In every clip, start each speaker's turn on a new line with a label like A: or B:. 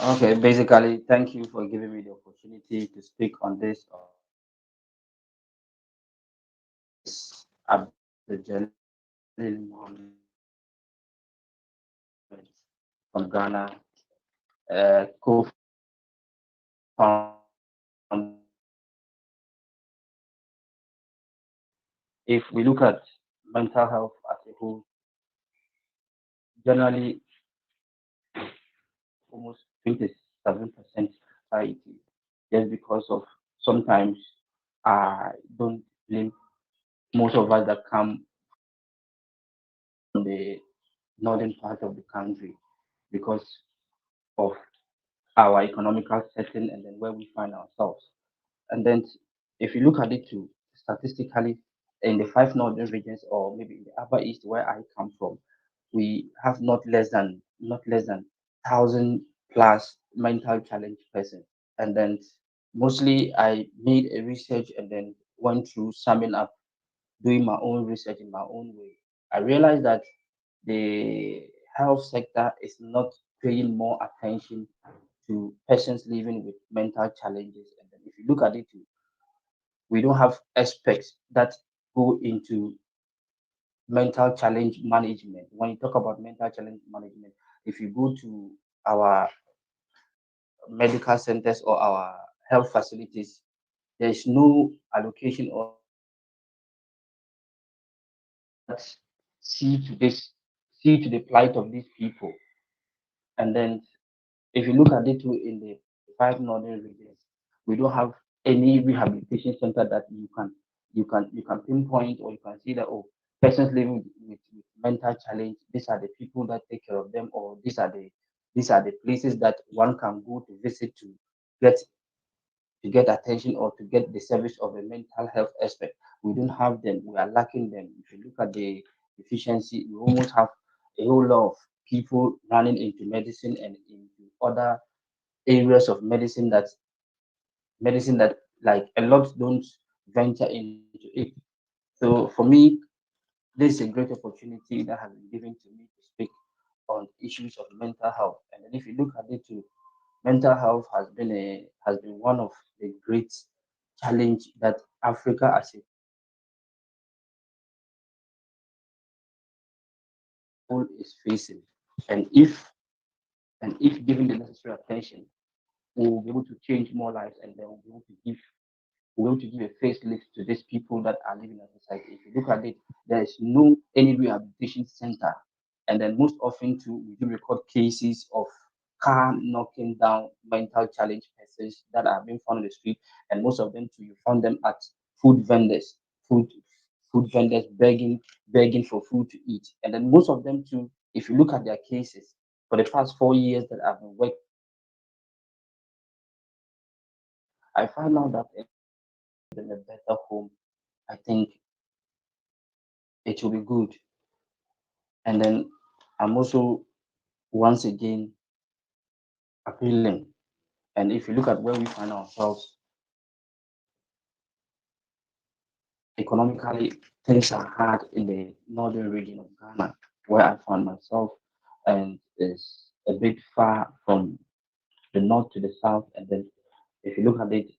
A: Okay, basically, thank you for giving me the opportunity to speak on this. Is Abdul Mohammed from Ghana, co-founder of if we look at mental health as a whole, generally almost 27% society, just because of sometimes I don't blame most of us that come from the northern part of the country because of our economical setting and then where we find ourselves. And then if you look at it too, statistically, in the five northern regions or maybe in the upper east where I come from, we have not less than 1,000 plus mental challenge persons. And then mostly I made a research and then went through summing up, doing my own research in my own way. I realized that the health sector is not paying more attention to persons living with mental challenges. And then if you look at it, we don't have experts that go into mental challenge management. When you talk about mental challenge management, if you go to our medical centers or our health facilities, there is no allocation or that see to this, see to the plight of these people. And then if you look at it too in the five northern regions, we don't have any rehabilitation center that you can pinpoint or you can see that oh, persons living with mental challenge, these are the people that take care of them, or these are the places that one can go to visit get get attention or to get the service of a mental health aspect. We don't have them. We are lacking them. If you look at the efficiency, we almost have a whole lot of people running into medicine and into other areas of medicine that like a lot don't venture into it. So for me, this is a great opportunity that has been given to me to speak on issues of mental health. And then if you look at it too, mental health has been one of the great challenge that Africa as a whole is facing. And if given the necessary attention, we'll be able to change more lives and then we'll be able to give a facelift to these people that are living in society. If you look at it, there is no any rehabilitation center. And then most often too, we do record cases of car knocking down mental challenge persons that are being found on the street. And most of them too, you found them at food vendors, food food vendors begging for food to eat. And then most of them too, if you look at their cases, for the past 4 years that I've been working, I found out that in a better home, I think it will be good. And then I'm also once again appealing. And if you look at where we find ourselves economically, things are hard in the northern region of Ghana, where I found myself, and is a bit far from the north to the south. And then if you look at it,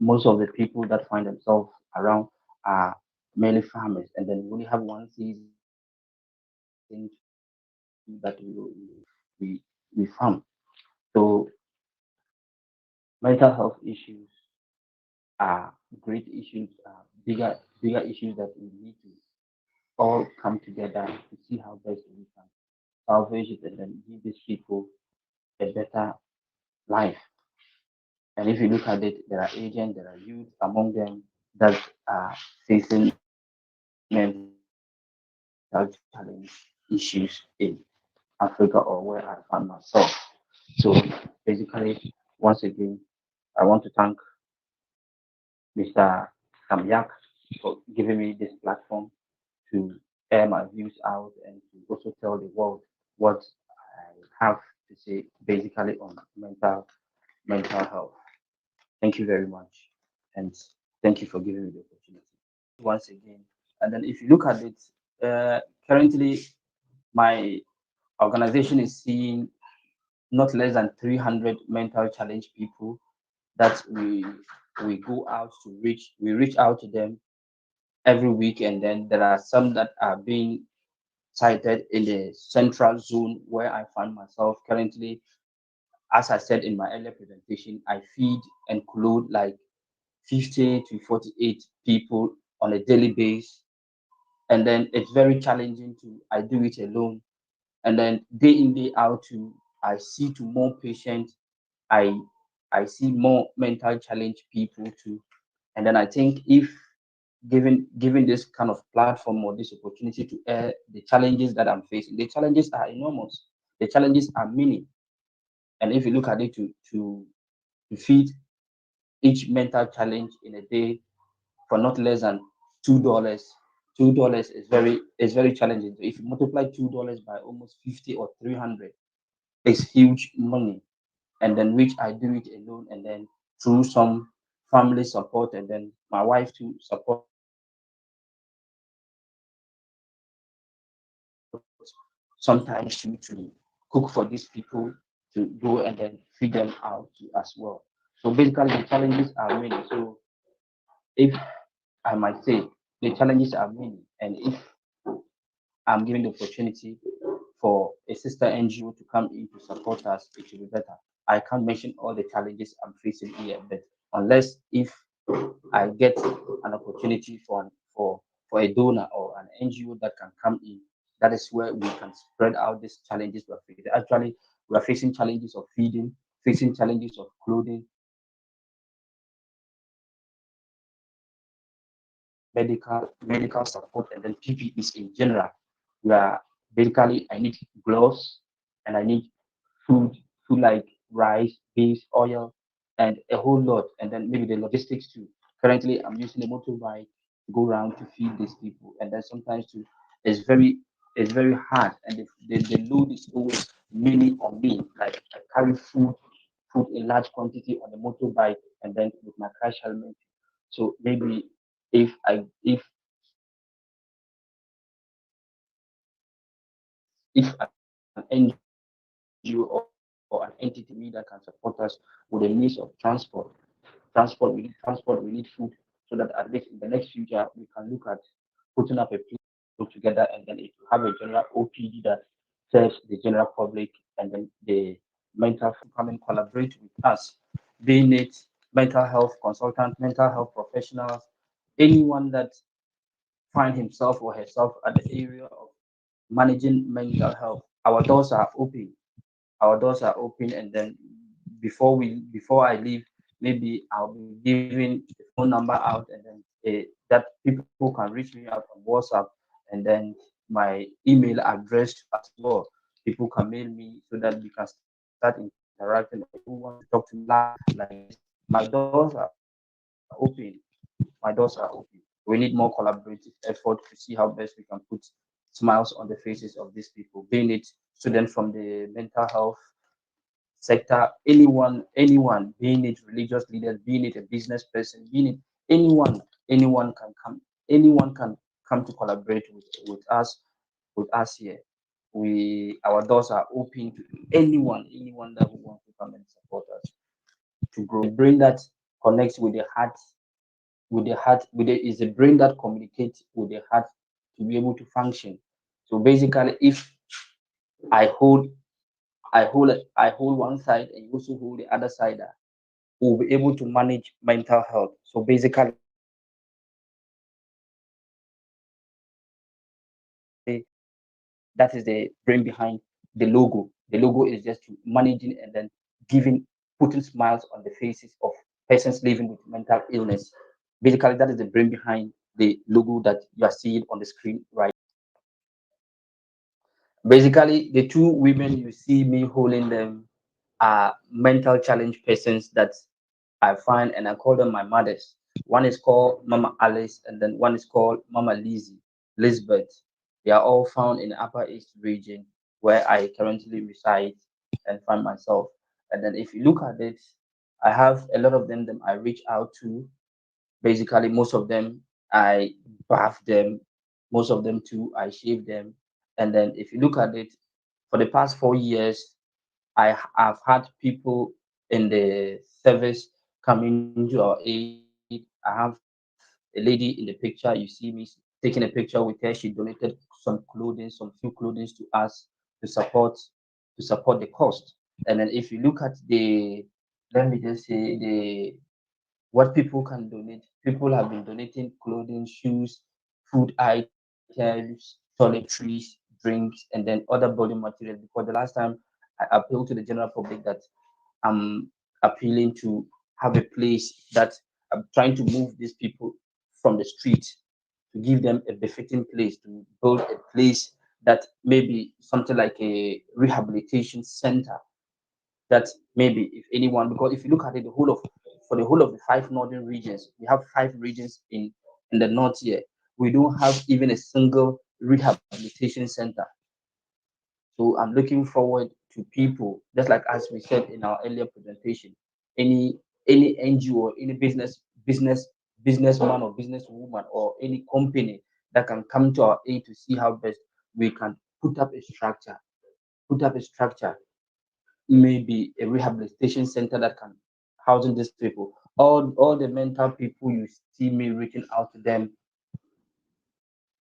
A: most of the people that find themselves around are mainly farmers. And then we only have one season that we farm. So mental health issues are great issues, bigger issues that we need to all come together to see how best we can salvage it and then give these people a better life. And if you look at it, there are agents, there are youth among them that are facing mental challenge issues in Africa or where I find myself. So basically, once again, I want to thank Mr. Samyak for giving me this platform to air my views out and to also tell the world what I have to say basically on mental health. Thank you very much. And thank you for giving me the opportunity once again. And then if you look at it, currently my organization is seeing not less than 300 mental challenge people that we go out to reach. We reach out to them every week, and then there are some that are being cited in the central zone where I find myself currently. As I said in my earlier presentation, I feed and clothe like 50 to 48 people on a daily basis. And then it's very challenging to, I do it alone. And then day in, day out, to I see to more patients. I I see more mental challenge people too. And then I think if given this kind of platform or this opportunity to air the challenges that I'm facing, the challenges are enormous. The challenges are many. And if you look at it to feed each mental challenge in a day for not less than $2, $2 is very challenging. So if you multiply $2 by almost 50 or 300, it's huge money. And then which I do it alone, and then through some family support, and then my wife to support sometimes to cook for these people, to go and then feed them out as well. So basically the challenges are many. So if I might say the challenges are many, and if I'm given the opportunity for a sister NGO to come in to support us, it will be better. I can't mention all the challenges I'm facing here, but unless if I get an opportunity for a donor or an NGO that can come in, that is where we can spread out these challenges we're facing. Actually, we are facing challenges of feeding, facing challenges of clothing, medical support, and then PPEs in general. We are basically, I need gloves, and I need food, food like rice, beans, oil, and a whole lot, and then maybe the logistics too. Currently, I'm using a motorbike to go around to feed these people, and then sometimes too, it's very it's very hard, and the load is always mainly on me. Like I carry food in large quantity on the motorbike, and then with my crash helmet. So maybe if an NGO or an entity me that can support us with a means of transport. Transport, we need transport, we need food, so that at least in the next future we can look at putting up a plan put together, and then it will have a general OPD that serves the general public, and then the mental health come and collaborate with us, being it mental health consultant, mental health professionals, anyone that find himself or herself at the area of managing mental health. Our doors are open. Our doors are open, and then before I leave, maybe I'll be giving the phone number out, and then that people can reach me out on WhatsApp, and then my email address as well. People can mail me so that we can start interacting. Or if you want to talk to me like this, my doors are open. My doors are open. We need more collaborative effort to see how best we can put smiles on the faces of these people, being it students from the mental health sector, anyone, being it religious leaders, being it a business person, being it anyone can come, anyone can come to collaborate with us here. Our doors are open to anyone that will want to come and support us to grow. The brain that connects with the heart is a brain that communicates with the heart to be able to function. So basically, if I hold I hold one side and you also hold the other side, we'll be able to manage mental health. So basically, that is the brain behind the logo. The logo is just to managing and then giving putting smiles on the faces of persons living with mental illness. Basically, that is the brain behind the logo that you are seeing on the screen right. Basically, the two women you see me holding them are mental challenge persons that I find, and I call them my mothers. One is called Mama Alice, and then one is called Mama Lizzie, Lisbeth. They are all found in the Upper East region where I currently reside and find myself. And then if you look at it, I have a lot of them that I reach out to. Basically, most of them I bath them, most of them too I shave them. And then if you look at it, for the past 4 years, Have had people in the service coming to our aid. I have a lady in the picture. You see me taking a picture with her. She donated some clothing, some few clothing to us to support the cost. And then if you look at the, let me just say the what people can donate. People have been donating clothing, shoes, food items, toiletries, drinks, and then other building materials. Because the last time I appealed to the general public that I'm appealing to have a place that I'm trying to move these people from the street to give them a befitting place, to build a place that maybe something like a rehabilitation center that maybe if anyone, because if you look at it, the whole of for the whole of the five northern regions, we have five regions in the north here. We don't have even a single rehabilitation center. So I'm looking forward to people, just like as we said in our earlier presentation, any any NGO or any businessman or businesswoman or any company that can come to our aid to see how best we can put up a structure, put up a structure maybe a rehabilitation center that can housing these people. All the mental people you see me reaching out to them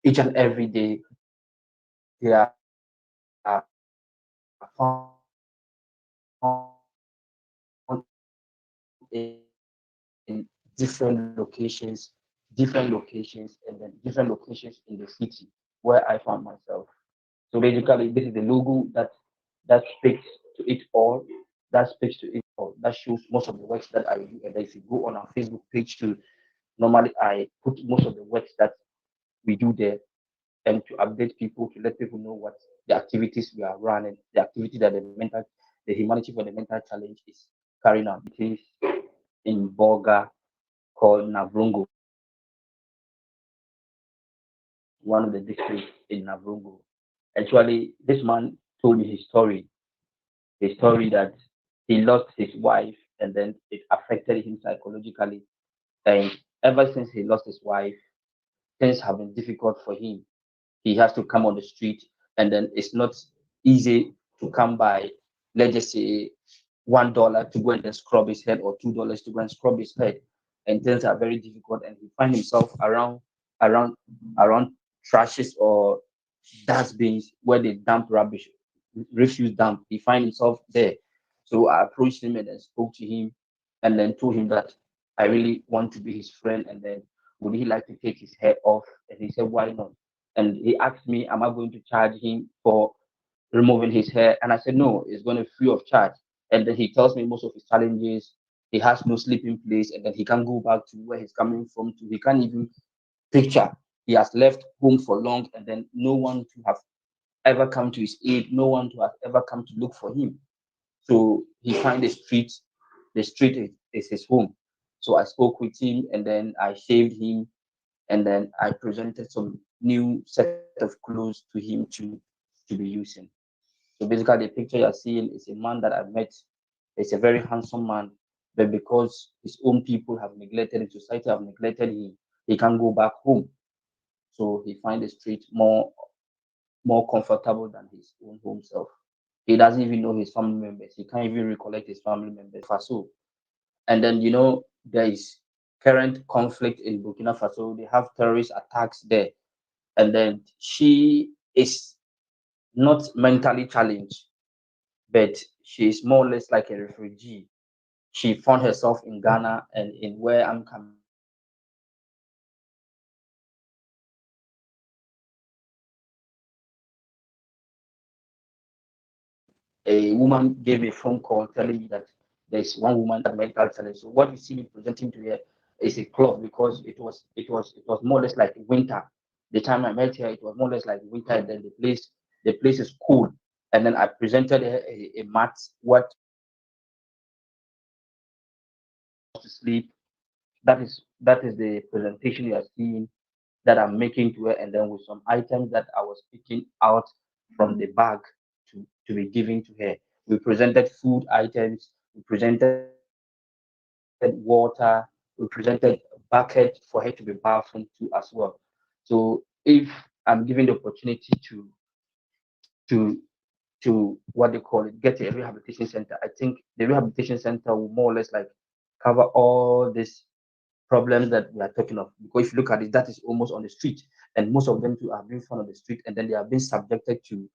A: each and every day, they are found in different locations, different locations, and then different locations in the city where I found myself. So basically, this is the logo that speaks to it all. That speaks to it all. That shows most of the works that I do. And then if you go on our Facebook page to normally I put most of the works that we do there and to update people to let people know what the activities we are running, the activity that the humanity for the mental challenge is carrying out. It is in Boga called Navrongo, one of the districts in Navrongo. Actually, this man told me his story that he lost his wife and then it affected him psychologically. And ever since he lost his wife, things have been difficult for him. He has to come on the street, and then it's not easy to come by, let's just say, $1 to go and then scrub his head or $2 to go and scrub his head. And things are very difficult, and he finds himself around, around trashes or dustbins where they dump rubbish, refuse dump. He finds himself there. So I approached him and then spoke to him and then told him that I really want to be his friend and then would he like to take his hair off? And he said, why not? And he asked me, am I going to charge him for removing his hair? And I said, no, it's going to free of charge. And then he tells me most of his challenges. He has no sleeping place, and then he can't go back to where he's coming from. To he can't even picture. He has left home for long, and then no one to have ever come to his aid. No one to have ever come to look for him. So he find the street. The street is his home. So I spoke with him, and then I shaved him, and then I presented some new set of clothes to him to be using. So basically, the picture you're seeing is a man that I met. He's a very handsome man, but because his own people have neglected him, society have neglected him, he can't go back home. So he find the street more comfortable than his own home self. He doesn't even know his family members. He can't even recollect his family members. Faso. And then there is current conflict in Burkina Faso. They have terrorist attacks there. And then she is not mentally challenged, but she is more or less like a refugee. She found herself in Ghana and in where I'm coming from, Accra. And then a woman gave me a phone call telling me that there's one woman that mental challenge. So what you see me presenting to her is a cloth because it was more or less like winter. The time I met her, it was more or less like winter, and then the place is cool. And then I presented her a mat, what to sleep. That is the presentation you are seeing that I'm making to her, and then with some items that I was picking out from the bag to be given to her. We presented food items, we presented water, we presented a bucket for her to be bathed into as well. So if I'm given the opportunity to to what they call it, get a rehabilitation center. I think the rehabilitation center will more or less like cover all these problems that we are talking of. Because if you look at it, that is almost on the street, and most of them too are being found on the street, and then they are being subjected to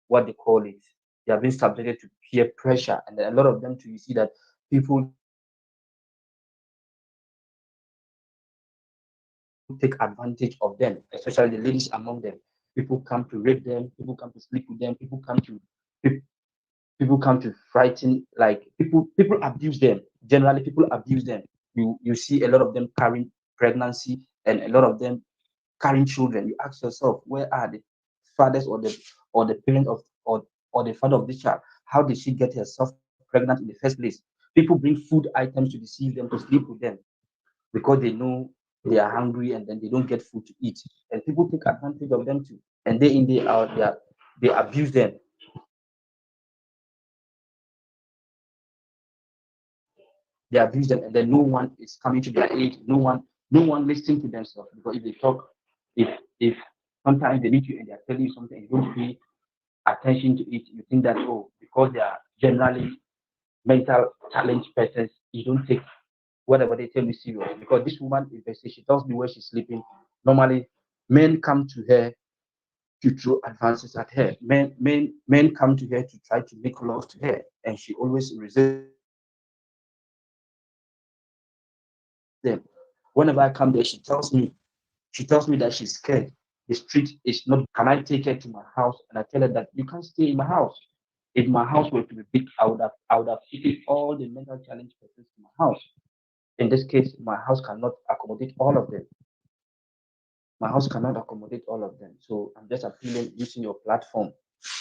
A: what they call it. They are being subjected to peer pressure, and then a lot of them too. You see that people take advantage of them, especially the ladies among them. People come to rape them. People come to sleep with them. People come to people come to frighten, like people abuse them. Generally people abuse them. You see a lot of them carrying pregnancy, and a lot of them carrying children. You ask yourself, where are the fathers or the parents of or the father of this child? How did she get herself pregnant in the first place? People bring food items to deceive them, to sleep with them, because they know they are hungry, and then they don't get food to eat, and people take advantage of them too, and day in day out they abuse them. They abuse them, and then no one is coming to their aid. No one listening to themselves, because if they talk, if sometimes they meet you and they're telling you something, you don't pay attention to it. You think that, oh, because they are generally mental challenged persons, you don't take whatever they tell you serious. Because this woman, if they say she tells me where she's sleeping, normally men come to her to throw advances at her. Men come to her to try to make love to her, and she always resists them. Whenever I come there, she tells me that she's scared. The street is not good. Can I take her to my house? And I tell her that you can't stay in my house. If my house were to be big, I would have taken all the mental challenge persons to my house. In this case, my house cannot accommodate all of them. My house cannot accommodate all of them. So I'm just appealing, using your platform,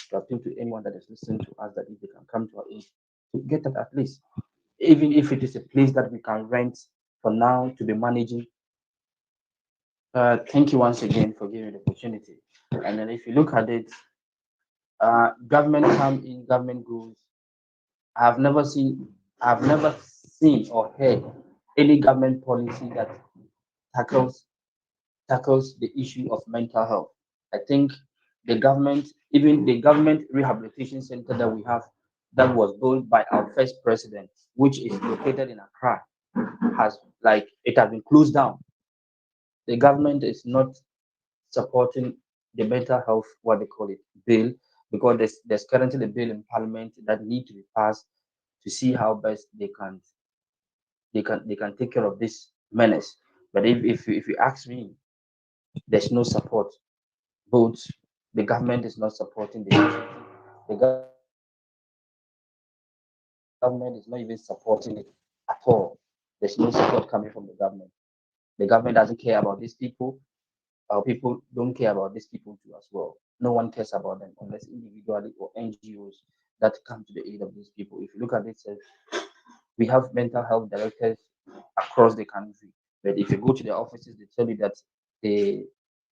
A: to appeal to anyone that is listening to us, that if they can come to our aid to get that at least, even if it is a place that we can rent for now to be managing. Thank you once again for giving the opportunity. And then if you look at it, government come in, government goes. I've never seen, I've never seen or heard any government policy that tackles tackles the issue of mental health. I think the government, even the government rehabilitation center that we have, that was built by our first president, which is located in Accra, has like it has been closed down. The government is not supporting the mental health, what they call it, bill, because there's currently a bill in parliament that need to be passed to see how best they can take care of this menace. But if you ask me, there's no support. Both the government is not supporting the initiative. The government is not even supporting it at all. There's no support coming from the government. The government doesn't care about these people. Our people don't care about these people too as well. No one cares about them unless individually or NGOs that come to the aid of these people. If you look at it, we have mental health directors across the country. But if you go to their offices, they tell you that they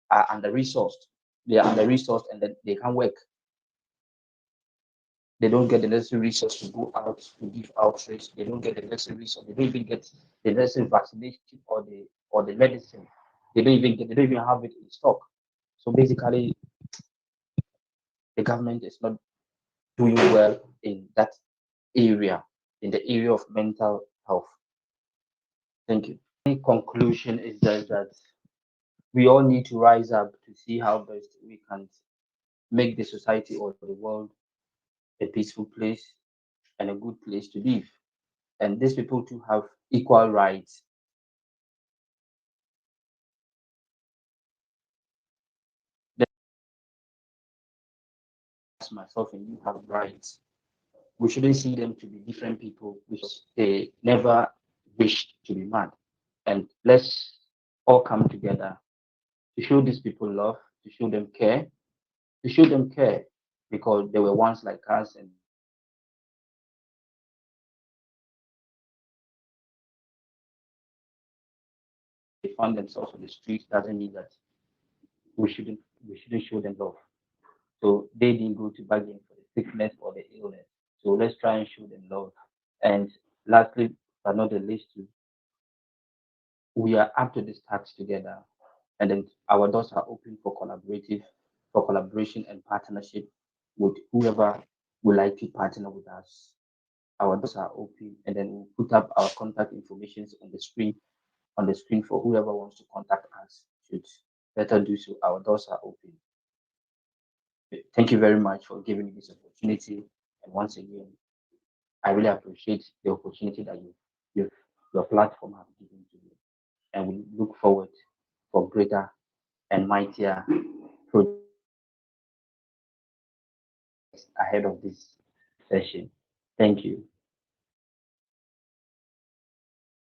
A: are under-resourced. They are under-resourced, and then they can't work. They don't get the necessary resource to go out to give outreach. They don't get the necessary resource. They don't even get the necessary vaccination or the medicine. They don't even have it in stock. So basically, the government is not doing well in that area, in the area of mental health. Thank you. My conclusion is that we all need to rise up to see how best we can make the society or the world a peaceful place and a good place to live. And these people too have equal rights. As myself and you have rights. We shouldn't see them to be different people because they never wished to be mad. And let's all come together to show these people love, to show them care, to show them care because they were once like us, and they found themselves on the streets doesn't mean that we shouldn't we shouldn't show them love. So they didn't go to bargain for the sickness or the illness. So let's try and show them love. And lastly, but not the least, we are up to this task together. And then our doors are open for collaboration and partnership. with whoever would like to partner with us. Our doors are open, and then we'll put up our contact information on the screen for whoever wants to contact us. Should better do so. Our doors are open. Thank you very much for giving me this opportunity. And once again, I really appreciate the opportunity that you your platform have given to me. And we look forward for greater and mightier projects ahead of this session. Thank you.